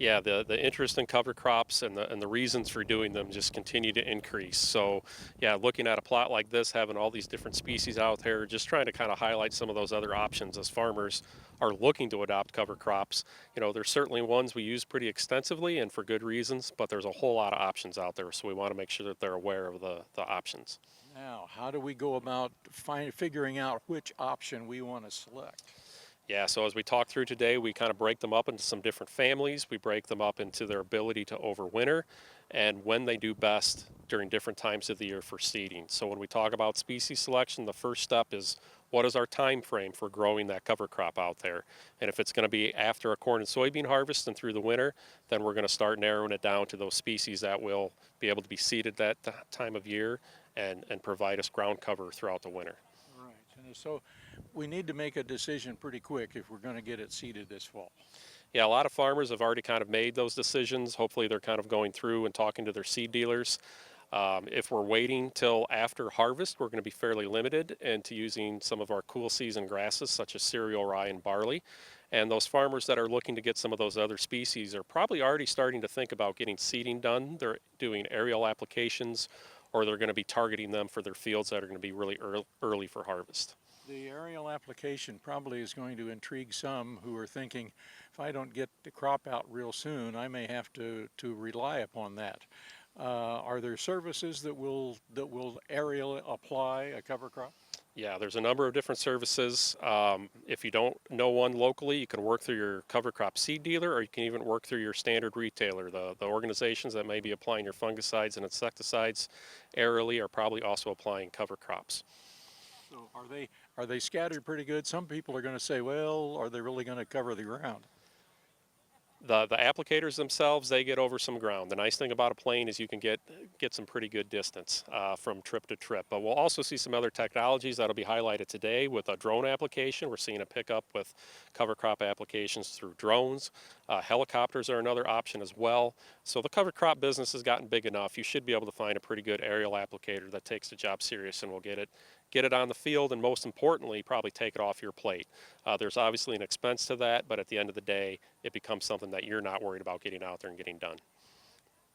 Yeah, the interest in cover crops and the reasons for doing them just continue to increase. So, yeah, looking at a plot like this, having all these different species out there, just trying to kind of highlight some of those other options as farmers are looking to adopt cover crops. There's certainly ones we use pretty extensively and for good reasons, but there's a whole lot of options out there. So we want to make sure that they're aware of the options. Now, how do we go about figuring out which option we want to select? Yeah, so as we talk through today, we kind of break them up into some different families. We break them up into their ability to overwinter and when they do best during different times of the year for seeding. So when we talk about species selection, the first step is what is our time frame for growing that cover crop out there? And if it's going to be after a corn and soybean harvest and through the winter, then we're going to start narrowing it down to those species that will be able to be seeded that time of year and provide us ground cover throughout the winter. Right. And so we need to make a decision pretty quick if we're going to get it seeded this fall. Yeah, a lot of farmers have already kind of made those decisions. Hopefully, they're kind of going through and talking to their seed dealers. If we're waiting till after harvest, we're going to be fairly limited into using some of our cool season grasses, such as cereal rye and barley. And those farmers that are looking to get some of those other species are probably already starting to think about getting seeding done. They're doing aerial applications, or they're going to be targeting them for their fields that are going to be really early for harvest. The aerial application probably is going to intrigue some who are thinking, if I don't get the crop out real soon, I may have to rely upon that. Are there services that will aerial apply a cover crop? Yeah, there's a number of different services. If you don't know one locally, you can work through your cover crop seed dealer, or you can even work through your standard retailer. The organizations that may be applying your fungicides and insecticides aerially are probably also applying cover crops. So are they scattered pretty good? Some people are going to say, well, are they really going to cover the ground? The applicators themselves, they get over some ground. The nice thing about a plane is you can get some pretty good distance from trip to trip. But we'll also see some other technologies that'll be highlighted today with a drone application. We're seeing a pickup with cover crop applications through drones. Helicopters are another option as well. So the cover crop business has gotten big enough. You should be able to find a pretty good aerial applicator that takes the job serious and will get it on the field, and most importantly, probably take it off your plate. There's obviously an expense to that, but at the end of the day, it becomes something that you're not worried about getting out there and getting done.